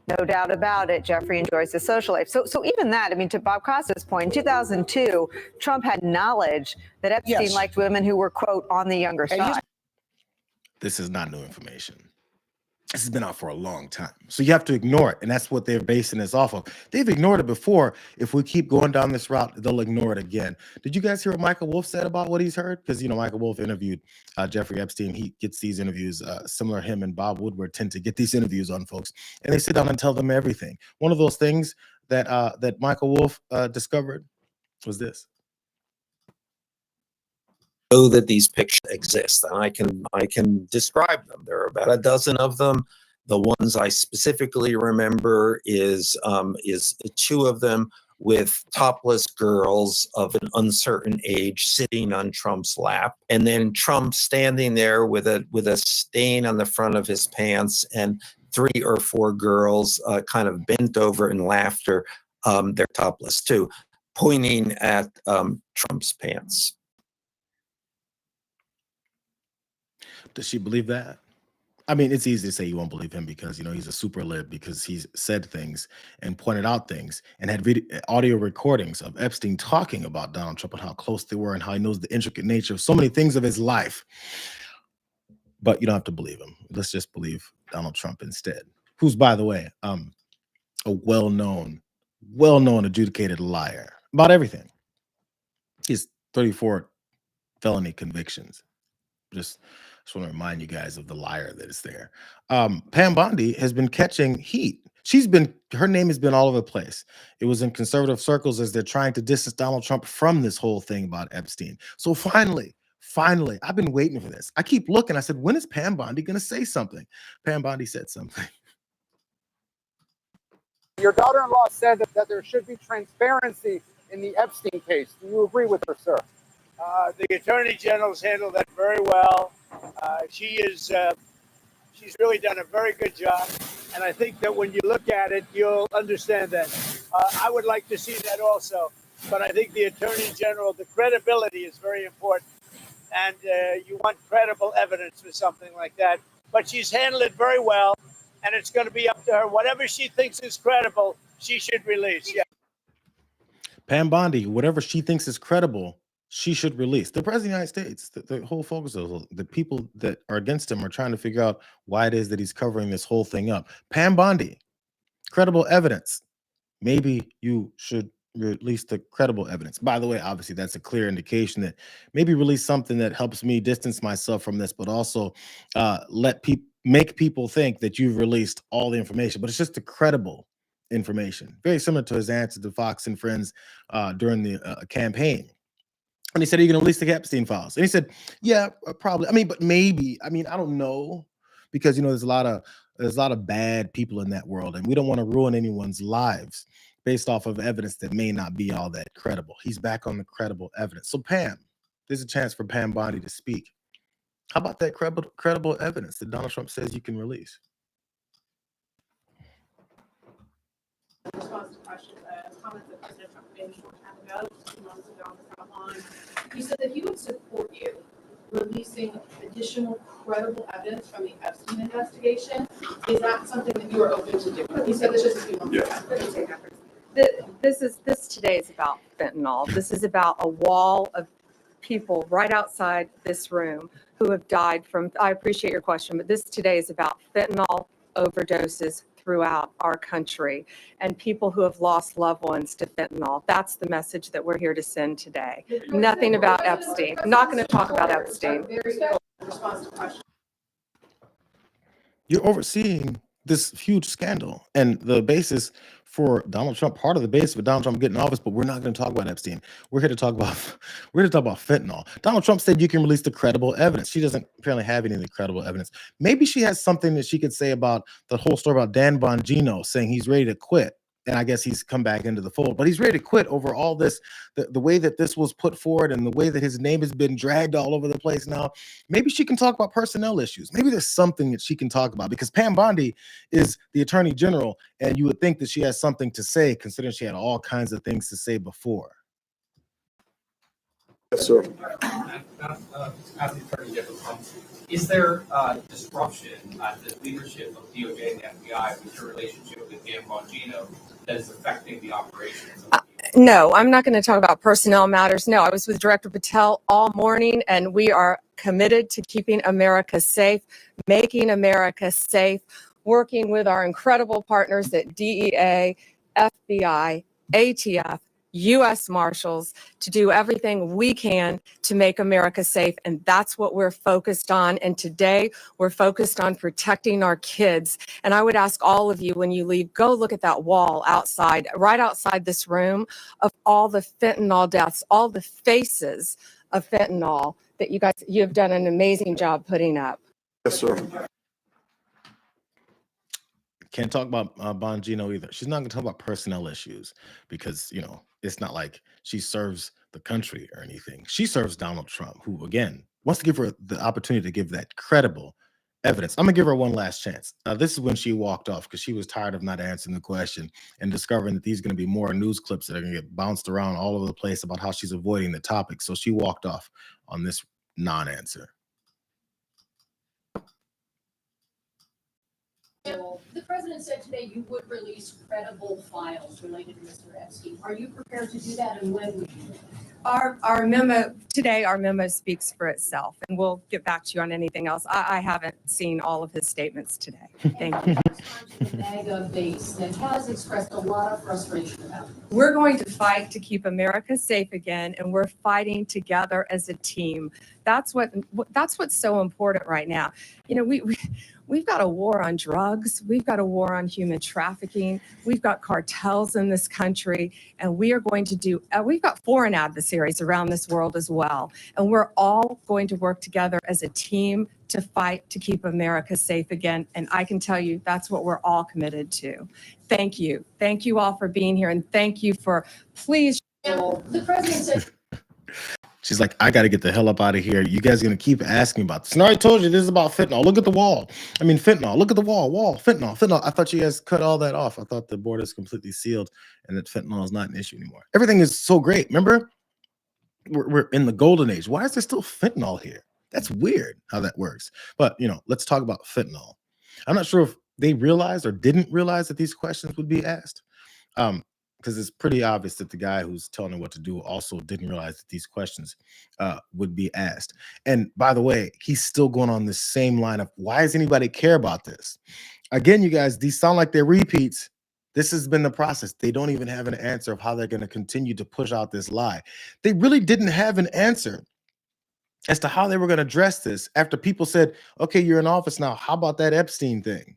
D: No doubt about it, Jeffrey enjoys the social life. So even that, I mean, to Bob Costa's point, in 2002, Trump had knowledge that Epstein liked women who were, quote, on the younger side.
A: This is not new information. This has been out for a long time. So you have to ignore it. And that's what they're basing this off of. They've ignored it before. If we keep going down this route, they'll ignore it again. Did you guys hear what Michael Wolff said about what he's heard? Because, you know, Michael Wolff interviewed Jeffrey Epstein. He gets these interviews. Similar, him and Bob Woodward tend to get these interviews on folks. And they sit down and tell them everything. One of those things that that Michael Wolff discovered was this.
E: Know that these pictures exist, and I can describe them. There are about a dozen of them. The ones I specifically remember is two of them with topless girls of an uncertain age sitting on Trump's lap, and then Trump standing there with a stain on the front of his pants, and 3 or 4 girls kind of bent over in laughter. They're topless too, pointing at Trump's pants.
A: Does she believe that? I mean, it's easy to say you won't believe him because, you know, he's a super lib because he's said things and pointed out things and had audio recordings of Epstein talking about Donald Trump and how close they were and how he knows the intricate nature of so many things of his life. But you don't have to believe him. Let's just believe Donald Trump instead, who's, by the way, a well-known adjudicated liar about everything. He's 34 felony convictions. Just want to remind you guys of the liar that is there. Pam Bondi has been catching heat. Her name has been all over the place. It was in conservative circles as they're trying to distance Donald Trump from this whole thing about Epstein. So finally, I've been waiting for this. I keep looking. I said, when is Pam Bondi going to say something? Pam Bondi said something.
W: Your daughter-in-law said that there should be transparency in the Epstein case. Do you agree with her, sir?
X: The Attorney General's handled that very well. She's really done a very good job. And I think that when you look at it, you'll understand that. I would like to see that also. But I think the Attorney General, the credibility is very important. And you want credible evidence for something like that. But she's handled it very well. And it's going to be up to her. Whatever she thinks is credible, she should release. Yeah.
A: Pam Bondi, whatever she thinks is credible, she should release. The president of the United States, the whole focus of the people that are against him are trying to figure out why it is that he's covering this whole thing up. Pam Bondi, credible evidence. Maybe you should release the credible evidence. By the way, obviously, that's a clear indication that maybe release something that helps me distance myself from this, but also make people think that you've released all the information. But it's just the credible information. Very similar to his answer to Fox and Friends during the campaign. And he said, are you going to release the Epstein files? And he said, yeah, probably. I mean, but maybe. I mean, I don't know. Because, you know, there's a lot of bad people in that world. And we don't want to ruin anyone's lives based off of evidence that may not be all that credible. He's back on the credible evidence. So, Pam, there's a chance for Pam Bondi to speak. How about that credible evidence that Donald Trump says you can release?
Y: In response to questions, comments that President Trump made a short time ago, 2 months ago on the front line, he said that he would support you releasing additional credible evidence from the Epstein investigation. Is that something that you are open to do? He said this just a few months ago.
Z: This today is about fentanyl. This is about a wall of people right outside this room who have died from, I appreciate your question, but this today is about fentanyl overdoses throughout our country and people who have lost loved ones to fentanyl. That's the message that we're here to send today. Nothing about Epstein. I'm not going to talk about Epstein.
A: You're overseeing this huge scandal and the basis for Donald Trump, part of the basis for Donald Trump getting in office, but we're not going to talk about Epstein. We're here to talk about fentanyl. Donald Trump said you can release the credible evidence. She doesn't apparently have any of the credible evidence. Maybe she has something that she could say about the whole story about Dan Bongino saying he's ready to quit. And I guess he's come back into the fold, but he's ready to quit over all this, the way that this was put forward and the way that his name has been dragged all over the place now. Maybe she can talk about personnel issues. Maybe there's something that she can talk about, because Pam Bondi is the attorney general, and you would think that she has something to say, considering she had all kinds of things to say before.
Q: Yes, sir.
F: Is there disruption at the leadership of DOJ and FBI with your relationship with Dan Bongino that is affecting the operations?
Z: No, I'm not going to talk about personnel matters. No, I was with Director Patel all morning, and we are committed to keeping America safe, making America safe, working with our incredible partners at DEA, FBI, ATF, U.S. Marshals to do everything we can to make America safe. And that's what we're focused on. And today we're focused on protecting our kids. And I would ask all of you, when you leave, go look at that wall outside, right outside this room, of all the fentanyl deaths, all the faces of fentanyl that you have done an amazing job putting up.
Q: Yes, sir.
A: Can't talk about Bongino either. She's not going to talk about personnel issues because, you know, it's not like she serves the country or anything. She serves Donald Trump, who, again, wants to give her the opportunity to give that credible evidence. I'm going to give her one last chance. This is when she walked off because she was tired of not answering the question and discovering that these are going to be more news clips that are going to get bounced around all over the place about how she's avoiding the topic. So she walked off on this non-answer.
G: The president said today you would release credible files related to Mr. Epstein. Are you prepared to do that, and when would you do that?
Z: Our memo speaks for itself, and we'll get back to you on anything else. I haven't seen all of his statements today. Thank you.
G: The MAGA base that has expressed a lot of frustration about it.
Z: We're going to fight to keep America safe again, and we're fighting together as a team. That's what's so important right now. You know, we've got a war on drugs. We've got a war on human trafficking. We've got cartels in this country, and we are going to do, we've got foreign adversaries around this world as well. And we're all going to work together as a team to fight to keep America safe again. And I can tell you that's what we're all committed to. Thank you. Thank you all for being here. And thank you for, please.
G: The president said.
A: She's like, I got to get the hell up out of here. You guys are going to keep asking about this. And I already told you this is about fentanyl. Look at the wall. I mean, fentanyl. Look at the wall. Fentanyl. I thought you guys cut all that off. I thought the border is completely sealed and that fentanyl is not an issue anymore. Everything is so great. Remember? We're in the golden age. Why is there still fentanyl here? That's weird how that works. But, you know, let's talk about fentanyl. I'm not sure if they realized or didn't realize that these questions would be asked. Because it's pretty obvious that the guy who's telling her what to do also didn't realize that these questions would be asked. And by the way, he's still going on the same line of, why does anybody care about this? Again, you guys, these sound like they're repeats. This has been the process. They don't even have an answer of how they're going to continue to push out this lie. They really didn't have an answer as to how they were going to address this after people said, okay, you're in office now. How about that Epstein thing?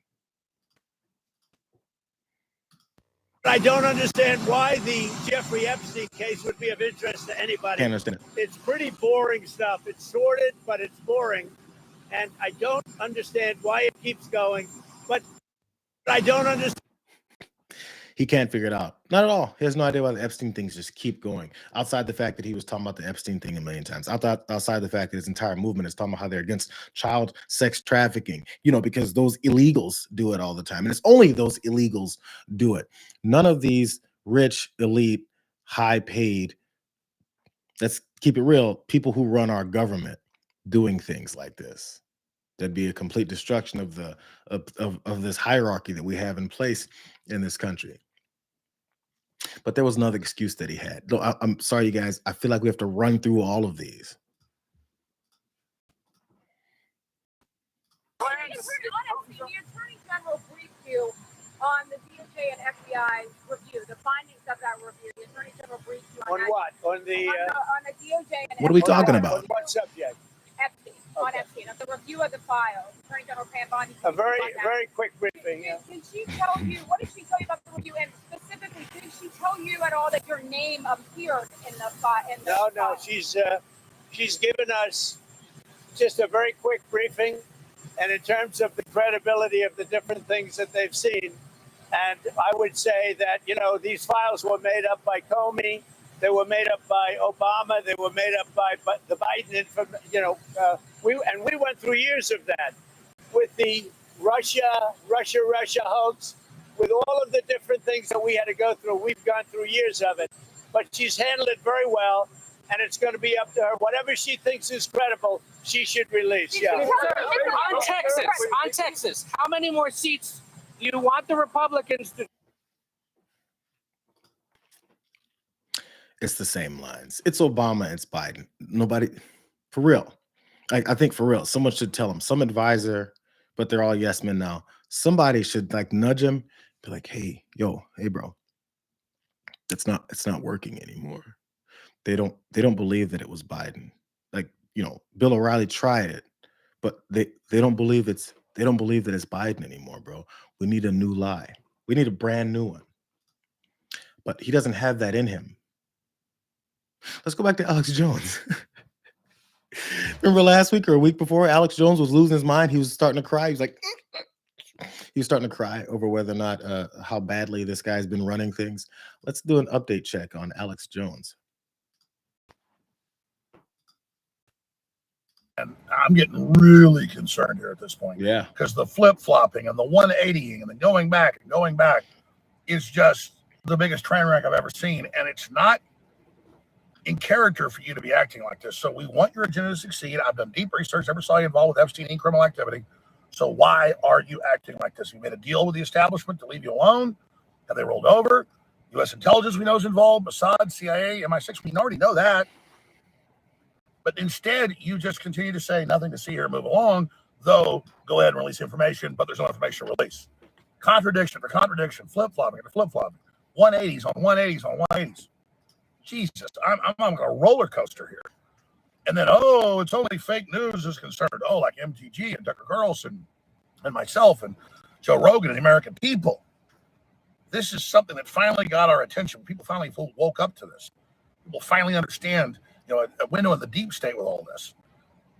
X: I don't understand why the Jeffrey Epstein case would be of interest to anybody.
A: Can't understand it.
X: It's pretty boring stuff. It's sordid, but it's boring. And I don't understand why it keeps going. But I don't understand.
A: He can't figure it out. Not at all. He has no idea why the Epstein things just keep going. Outside the fact that he was talking about the Epstein thing a million times. Outside the fact that his entire movement is talking about how they're against child sex trafficking. You know, because those illegals do it all the time. And it's only those illegals do it. None of these rich, elite, high-paid, let's keep it real, people who run our government doing things like this. That'd be a complete destruction of the of this hierarchy that we have in place in this country. But there was another excuse that he had. No, I'm sorry, you guys. I feel like we have to run through all of these.
H: The Attorney General briefed you on the DOJ and FBI review, the findings of that review. The Attorney General briefed you on
X: On
H: that.
X: what? On the
H: on the DOJ and
A: What are we talking
X: on
A: about?
X: what subject?
H: Epstein. on Epstein, of the review of the files. Attorney General Pam Bondi.
X: A very quick briefing. Yeah.
H: Did she tell you, what did she tell you about the review? And specifically, did she tell you at all that your name appeared in the file?
X: No, she's given us just a very quick briefing, and in terms of the credibility of the different things that they've seen. And I would say that, these files were made up by Comey, they were made up by Obama, they were made up by the Biden, we went through years of that with the Russia hoax, with all of the different things that we had to go through. We've gone through years of it, but she's handled it very well, and it's going to be up to her. Whatever she thinks is credible, she should release. Yeah.
R: On Texas, how many more seats do you want the Republicans to?
A: It's the same lines. It's Obama, it's Biden. Nobody, for real. I think for real, someone should tell him, some advisor, but they're all yes men now. Somebody should nudge him, be like, hey, bro, it's not working anymore. They don't believe that it was Biden. Bill O'Reilly tried it, but they don't believe that it's Biden anymore, bro. We need a new lie. We need a brand new one. But he doesn't have that in him. Let's go back to Alex Jones. Remember last week or a week before, Alex Jones was losing his mind. He was starting to cry. He was starting to cry over whether or not how badly this guy's been running things. Let's do an update check on Alex Jones.
I: And I'm getting really concerned here at this point.
A: Yeah.
I: Because the flip-flopping and the 180ing and the going back is just the biggest train wreck I've ever seen. And it's not in character for you to be acting like this. So we want your agenda to succeed. I've done deep research, never saw you involved with Epstein and criminal activity. So why are you acting like this? You made a deal with the establishment to leave you alone. Have they rolled over? U.S. intelligence we know is involved. Mossad, CIA, MI6, we already know that. But instead, you just continue to say nothing to see here, move along, though go ahead and release information, but there's no information to release. Contradiction for contradiction, flip-flopping for flip-flopping, 180s on 180s on 180s. Jesus, I'm on a roller coaster here. And then, it's only fake news is concerned. Like MTG and Tucker Carlson and myself and Joe Rogan and the American people. This is something that finally got our attention. People finally woke up to this. People finally understand, a window in the deep state with all this.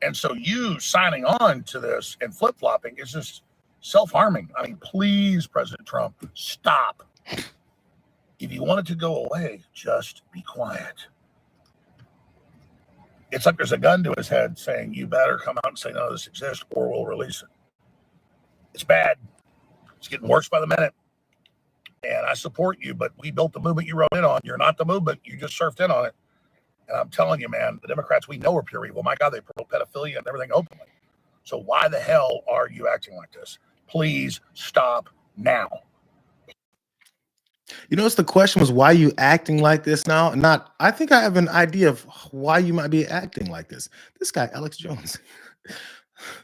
I: And so you signing on to this and flip-flopping is just self-harming. I mean, please, President Trump, stop. If you want it to go away, just be quiet. It's like there's a gun to his head saying, you better come out and say none of this exists or we'll release it. It's bad. It's getting worse by the minute. And I support you, but we built the movement you wrote in on. You're not the movement. You just surfed in on it. And I'm telling you, man, the Democrats we know are pure evil. My God, they promote pedophilia and everything openly. So why the hell are you acting like this? Please stop now.
A: It's the question was, why are you acting like this now? I think I have an idea of why you might be acting like this. This guy, Alex Jones,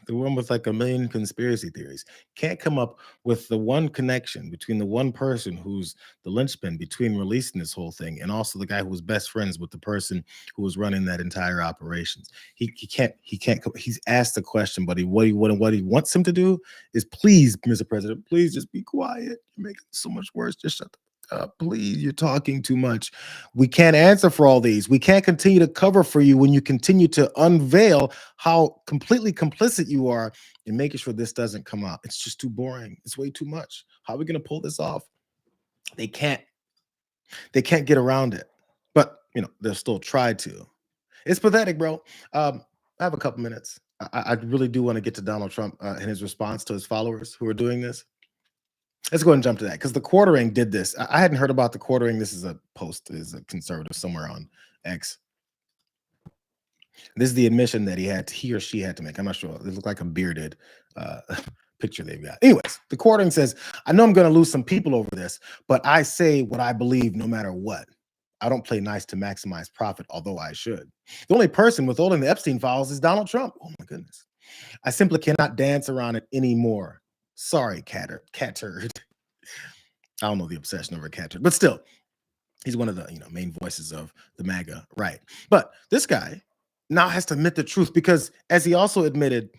A: the one with a million conspiracy theories, can't come up with the one connection between the one person who's the linchpin between releasing this whole thing and also the guy who was best friends with the person who was running that entire operations. He can't. He's asked the question, but what he wants him to do is, please, Mr. President, please just be quiet. You're making it so much worse. Just shut the please, you're talking too much. We can't answer for all these. We can't continue to cover for you when you continue to unveil how completely complicit you are in making sure this doesn't come out. It's just too boring. It's way too much. How are we going to pull this off? They can't get around it, but they'll still try to. It's pathetic, bro. I have a couple minutes. I really do want to get to Donald Trump and his response to his followers who are doing this. Let's go ahead and jump to that, because the quartering did this. I hadn't heard about the quartering. This is a post, is a conservative somewhere on X. This is the admission that he or she had to make. I'm not sure. It looked like a bearded picture they've got. Anyways, the quartering says, I know I'm going to lose some people over this, but I say what I believe no matter what. I don't play nice to maximize profit, although I should. The only person withholding the Epstein files is Donald Trump. Oh my goodness. I simply cannot dance around it anymore. Sorry, cat turd. I don't know the obsession over cat turd, but still, he's one of the main voices of the MAGA right. But this guy now has to admit the truth, because as he also admitted,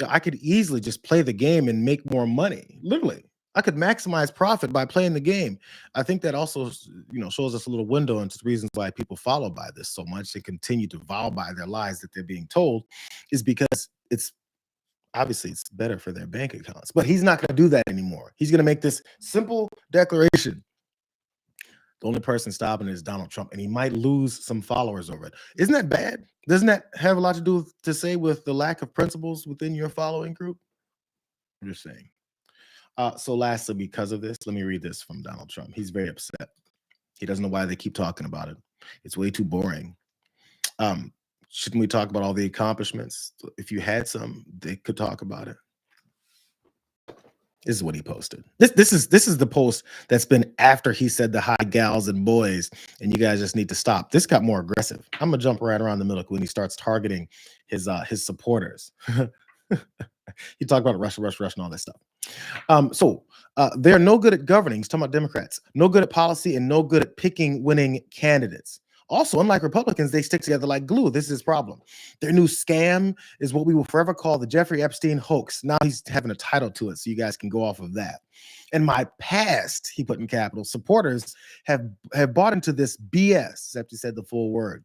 A: I could easily just play the game and make more money. Literally, I could maximize profit by playing the game. I think that also, shows us a little window into the reasons why people follow by this so much and continue to vow by their lies that they're being told, is because it's obviously it's better for their bank accounts. But he's not going to do that anymore. He's going to make this simple declaration. The only person stopping it is Donald Trump, and he might lose some followers over it. Isn't that bad? Doesn't that have a lot to say with the lack of principles within your following group? I'm just saying. So lastly, because of this, let me read this from Donald Trump. He's very upset. He doesn't know why they keep talking about it. It's way too boring. Shouldn't we talk about all the accomplishments? If you had some, they could talk about it. This is what he posted. This is the post that's been after he said the hi gals and boys, and you guys just need to stop. This got more aggressive. I'm gonna jump right around the middle when he starts targeting his supporters. He talked about Russia, and all that stuff. They're no good at governing. He's talking about Democrats, no good at policy, and no good at picking winning candidates. Also, unlike Republicans, they stick together like glue. This is his problem. Their new scam is what we will forever call the Jeffrey Epstein hoax. Now he's having a title to it, so you guys can go off of that. And my past, he put in capital, supporters have bought into this BS, except he said the full word.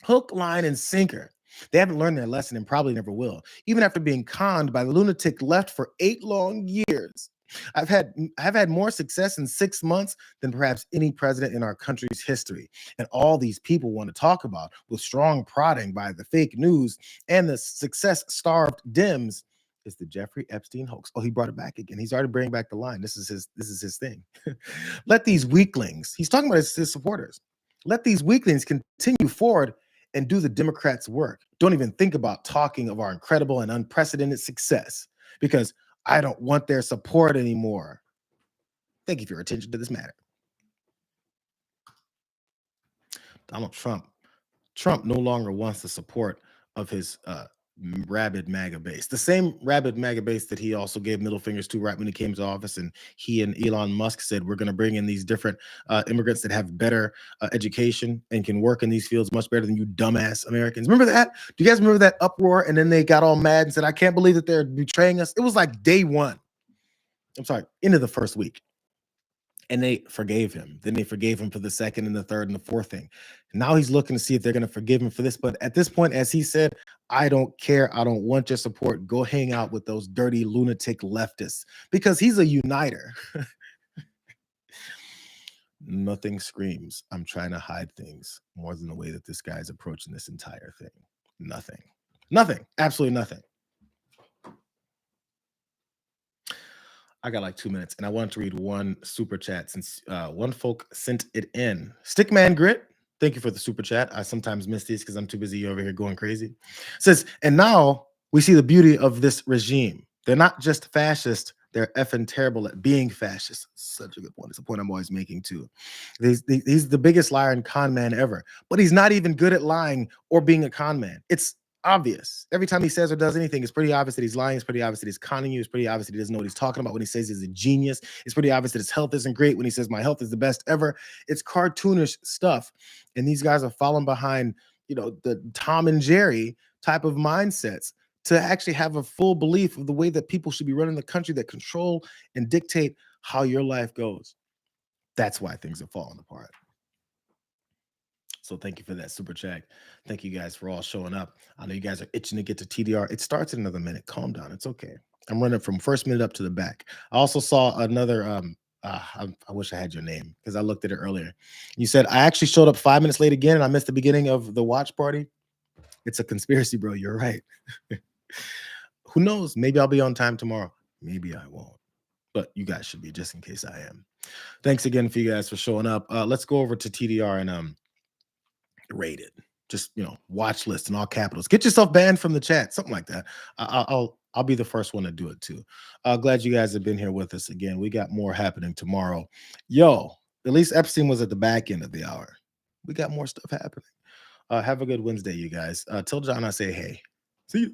A: Hook, line, and sinker. They haven't learned their lesson and probably never will, even after being conned by the lunatic left for 8 long years. I've had more success in 6 months than perhaps any president in our country's history. And all these people want to talk about, with strong prodding by the fake news and the success-starved Dems, is the Jeffrey Epstein hoax. Oh, he brought it back again. He's already bringing back the line. This is his thing. Let these weaklings, he's talking about his supporters, let these weaklings continue forward and do the Democrats' work. Don't even think about talking of our incredible and unprecedented success, because I don't want their support anymore. Thank you for your attention to this matter. Donald Trump. Trump no longer wants the support of his rabid MAGA base. The same rabid MAGA base that he also gave middle fingers to right when he came to office, and he and Elon Musk said, we're going to bring in these different immigrants that have better education and can work in these fields much better than you dumbass Americans. Remember that? Do you guys remember that uproar? And then they got all mad and said, I can't believe that they're betraying us. It was like day one. I'm sorry, into the first week. And they forgave him. Then they forgave him for the second and the third and the fourth thing. Now he's looking to see if they're going to forgive him for this. But at this point, as he said, I don't care. I don't want your support. Go hang out with those dirty lunatic leftists, because he's a uniter. Nothing screams, I'm trying to hide things, more than the way that this guy's approaching this entire thing. Nothing. Nothing. Absolutely nothing. I got like 2 minutes, and I wanted to read one super chat since one folk sent it in. Stickman Grit, thank you for the super chat. I sometimes miss these because I'm too busy over here going crazy. It says, and now we see the beauty of this regime. They're not just fascist, they're effing terrible at being fascist. Such a good point. It's a point I'm always making too. He's the biggest liar and con man ever, but he's not even good at lying or being a con man. It's obvious. Every time he says or does anything, it's pretty obvious that he's lying. It's pretty obvious that he's conning you. It's pretty obvious that he doesn't know what he's talking about when he says he's a genius. It's pretty obvious that his health isn't great when he says my health is the best ever. It's cartoonish stuff. And these guys are falling behind, the Tom and Jerry type of mindsets to actually have a full belief of the way that people should be running the country, that control and dictate how your life goes. That's why things are falling apart. So thank you for that super chat. Thank you guys for all showing up. I know you guys are itching to get to TDR. It starts in another minute. Calm down. It's okay. I'm running from first minute up to the back. I also saw another, I wish I had your name because I looked at it earlier. You said, I actually showed up 5 minutes late again and I missed the beginning of the watch party. It's a conspiracy, bro. You're right. Who knows? Maybe I'll be on time tomorrow. Maybe I won't. But you guys should be, just in case I am. Thanks again for you guys for showing up. Let's go over to TDR and rate it. Just, watch list in all capitals. Get yourself banned from the chat, something like that. I'll be the first one to do it too. Glad you guys have been here with us again. We got more happening tomorrow. Yo, at least Epstein was at the back end of the hour. We got more stuff happening. Have a good Wednesday, you guys. Till John, I say hey. See you.